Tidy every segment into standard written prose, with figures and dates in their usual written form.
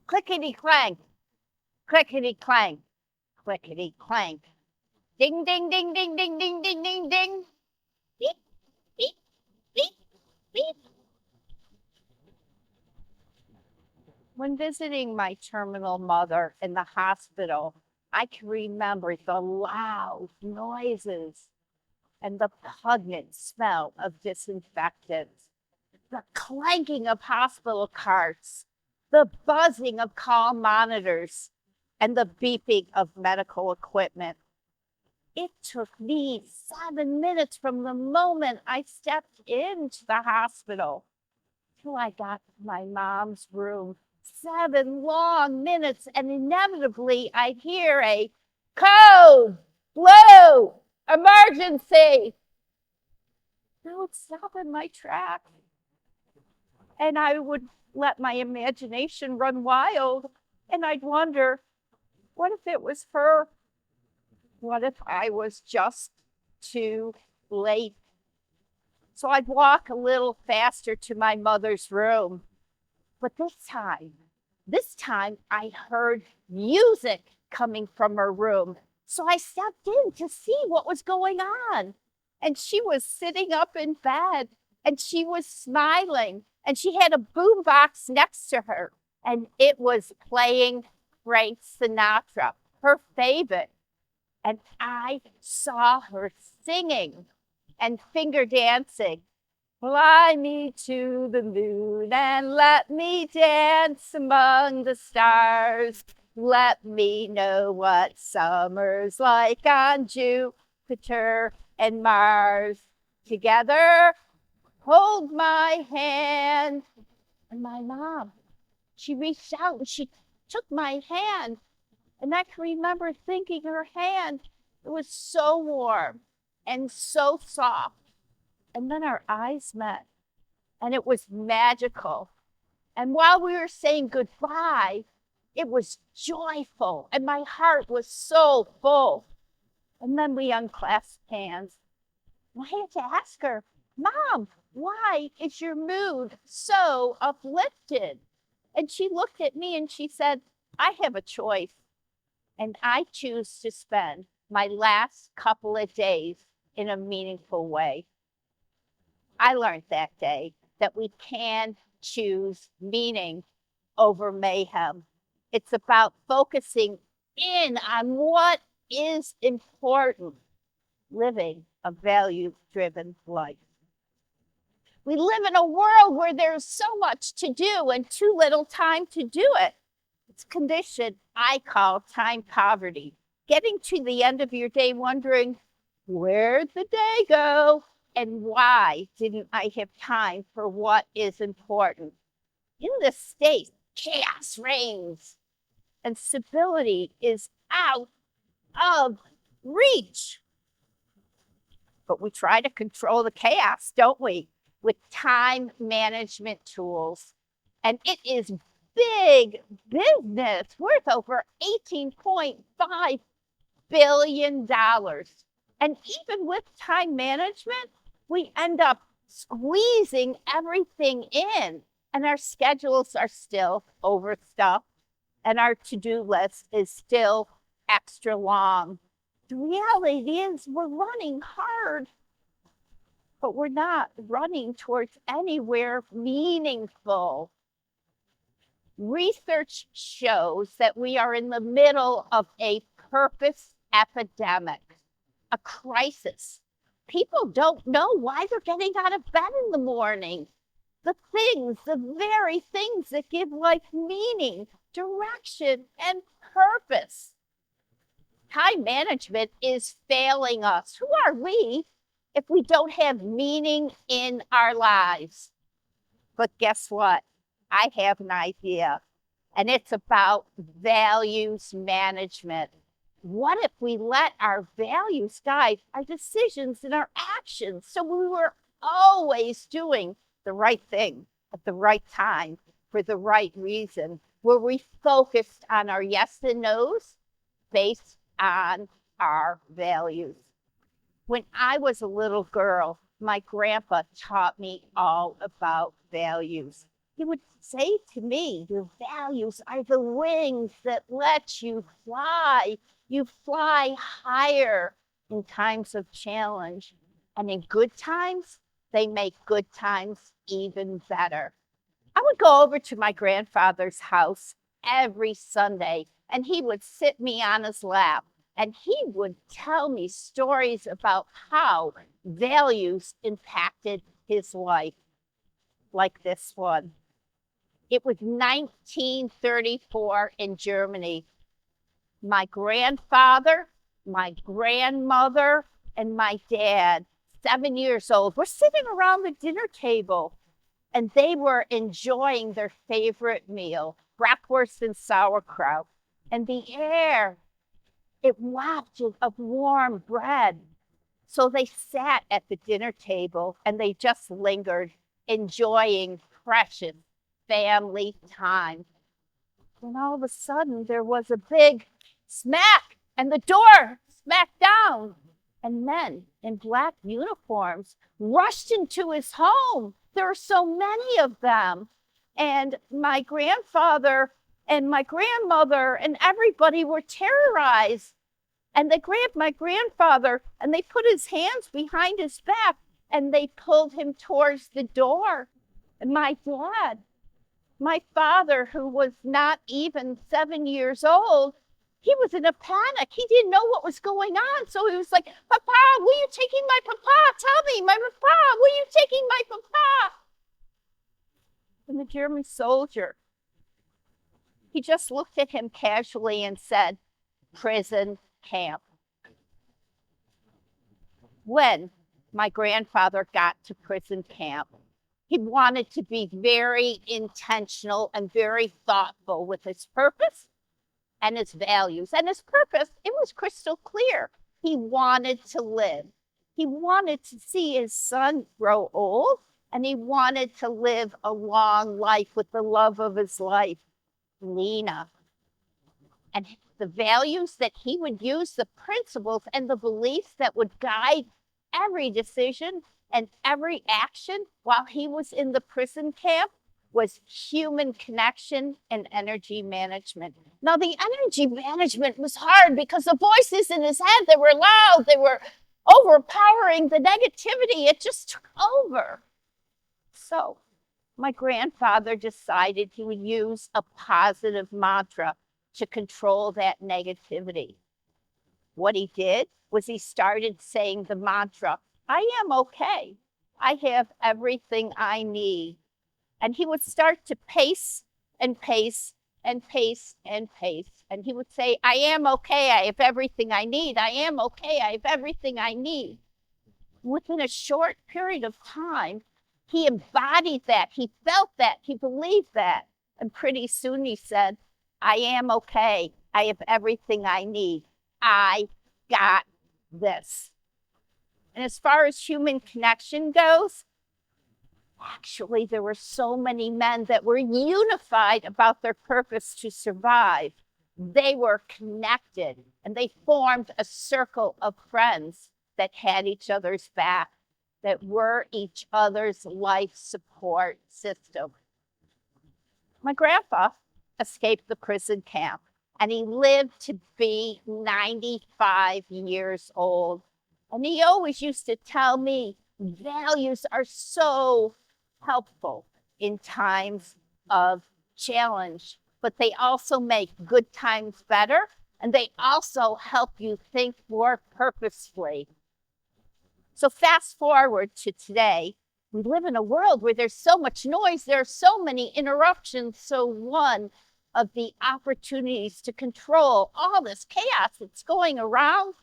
Clickety clank, clickety clank, clickety clank. Ding, ding, ding, ding, ding, ding, ding, ding, ding. Beep, beep, beep, beep. When visiting my terminal mother in the hospital, I can remember the loud noises and the pungent smell of disinfectants, the clanking of hospital carts, the buzzing of call monitors, and the beeping of medical equipment. It took me 7 minutes from the moment I stepped into the hospital till I got to my mom's room. 7 long minutes, and inevitably I'd hear a code blue emergency. I would stop in my tracks, and I would let my imagination run wild, and I'd wonder, what if it was her? What if I was just too late? So I'd walk a little faster to my mother's room. But this time I heard music coming from her room. So I stepped in to see what was going on. And she was sitting up in bed, and she was smiling, and she had a boombox next to her, and it was playing Frank Sinatra, her favorite. And I saw her singing and finger dancing. Fly me to the moon and let me dance among the stars. Let me know what summer's like on Jupiter and Mars. Together, hold my hand. And my mom, she reached out and she took my hand. And I can remember thinking her hand, it was so warm and so soft. And then our eyes met, and it was magical. And while we were saying goodbye, it was joyful, and my heart was so full. And then we unclasped hands. And I had to ask her, Mom, why is your mood so uplifted? And she looked at me and she said, I have a choice, and I choose to spend my last couple of days in a meaningful way. I learned that day that we can choose meaning over mayhem. It's about focusing in on what is important, living a value-driven life. We live in a world where there's so much to do and too little time to do it. It's a condition I call time poverty. Getting to the end of your day wondering, where'd the day go? And why didn't I have time for what is important? In this state, chaos reigns, and stability is out of reach. But we try to control the chaos, don't we? With time management tools. And it is big business worth over $18.5 billion. And even with time management, we end up squeezing everything in, and our schedules are still overstuffed, and our to-do list is still extra long. The reality is we're running hard, but we're not running towards anywhere meaningful. Research shows that we are in the middle of a purpose epidemic, a crisis. People don't know why they're getting out of bed in the morning. The very things that give life meaning, direction, and purpose. Time management is failing us. Who are we if we don't have meaning in our lives? But guess what? I have an idea, and it's about values management. What if we let our values guide our decisions and our actions so we were always doing the right thing at the right time for the right reason? Were we focused on our yes and no's based on our values? When I was a little girl, my grandpa taught me all about values. He would say to me, your values are the wings that let you fly. You fly higher in times of challenge. And in good times, they make good times even better. I would go over to my grandfather's house every Sunday, and he would sit me on his lap, and he would tell me stories about how values impacted his life, like this one. It was 1934 in Germany. My grandfather, my grandmother, and my dad, 7 years old, were sitting around the dinner table, and they were enjoying their favorite meal, bratwurst and sauerkraut. And the air, it wafted of warm bread. So they sat at the dinner table and they just lingered, enjoying precious family time. And all of a sudden, there was a big smack, and the door smacked down. And men in black uniforms rushed into his home. There were so many of them. And my grandfather and my grandmother and everybody were terrorized. And they grabbed my grandfather and they put his hands behind his back and they pulled him towards the door. And my dad, my father, who was not even 7 years old, he was in a panic. He didn't know what was going on. So he was like, Papa, will you taking my papa? Tell me, my papa, will you taking my papa? And the German soldier, he just looked at him casually and said, prison camp. When my grandfather got to prison camp, he wanted to be very intentional and very thoughtful with his purpose and his values. And his purpose, it was crystal clear. He wanted to live. He wanted to see his son grow old, and he wanted to live a long life with the love of his life, Lena. And the values that he would use, the principles and the beliefs that would guide every decision and every action while he was in the prison camp was human connection and energy management. Now, the energy management was hard because the voices in his head, they were loud, they were overpowering the negativity. It just took over. So my grandfather decided he would use a positive mantra to control that negativity. What he did was he started saying the mantra, I am okay. I have everything I need. And he would start to pace and pace and pace and pace. And he would say, I am okay. I have everything I need. I am okay. I have everything I need. Within a short period of time, he embodied that. He felt that. He believed that. And pretty soon he said, I am okay. I have everything I need. I got this. And as far as human connection goes, actually, there were so many men that were unified about their purpose to survive. They were connected, and they formed a circle of friends that had each other's back, that were each other's life support system. My grandpa escaped the prison camp, and he lived to be 95 years old. And he always used to tell me, values are so helpful in times of challenge, but they also make good times better, and they also help you think more purposefully. So fast forward to today, we live in a world where there's so much noise, there are so many interruptions. So one of the opportunities to control all this chaos that's going around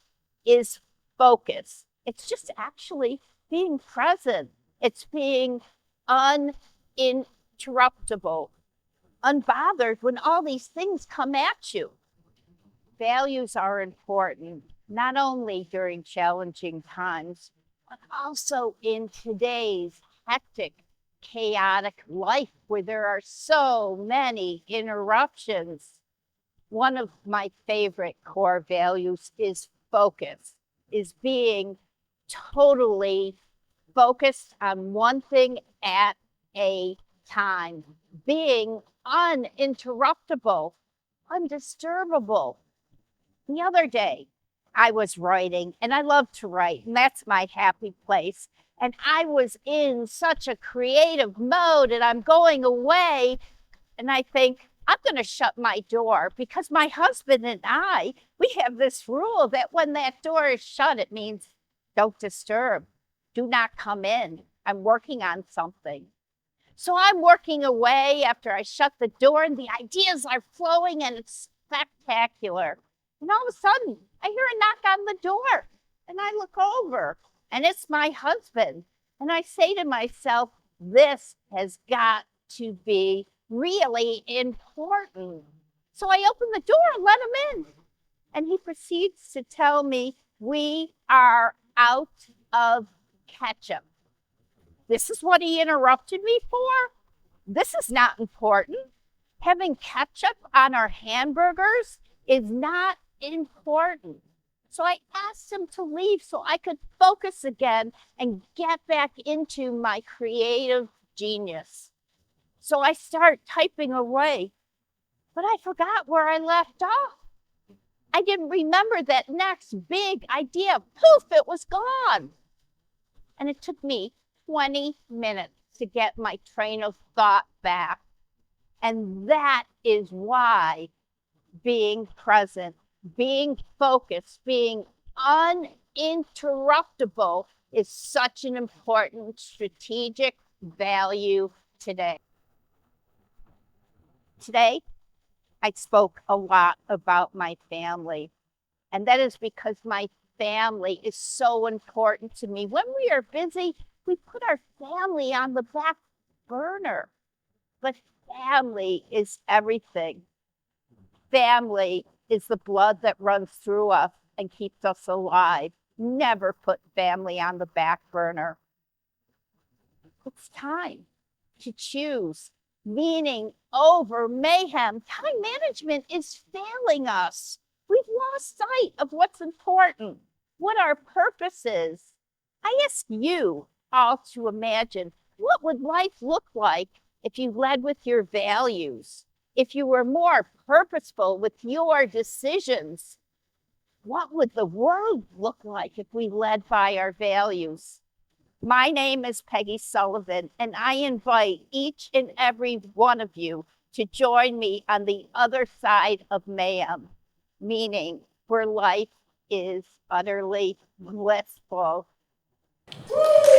is focus. It's just actually being present. It's being uninterruptible, unbothered when all these things come at you. Values are important, not only during challenging times, but also in today's hectic, chaotic life where there are so many interruptions. One of my favorite core values is focus, is being totally focused on one thing at a time, being uninterruptible, undisturbable. The other day, I was writing, and I love to write, and that's my happy place. And I was in such a creative mode, and I'm going away, and I think, I'm going to shut my door, because my husband and I, we have this rule that when that door is shut, it means don't disturb, do not come in. I'm working on something. So I'm working away after I shut the door, and the ideas are flowing, and it's spectacular. And all of a sudden, I hear a knock on the door, and I look over, and it's my husband. And I say to myself, this has got to be really important. So I open the door and let him in. And he proceeds to tell me, we are out of ketchup. This is what he interrupted me for? This is not important. Having ketchup on our hamburgers is not important. So I asked him to leave so I could focus again and get back into my creative genius. So I start typing away, but I forgot where I left off. I didn't remember that next big idea. Poof, it was gone. And it took me 20 minutes to get my train of thought back. And that is why being present, being focused, being uninterruptible is such an important strategic value today. Today, I spoke a lot about my family, and that is because my family is so important to me. When we are busy, we put our family on the back burner, but family is everything. Family is the blood that runs through us and keeps us alive. Never put family on the back burner. It's time to choose meaning over mayhem. Time management is failing us. We've lost sight of what's important, what our purpose is. I ask you all to imagine, what would life look like if you led with your values? If you were more purposeful with your decisions? What would the world look like if we led by our values? My name is Peggy Sullivan, and I invite each and every one of you to join me on the other side of mayhem, meaning where life is utterly blissful. Woo!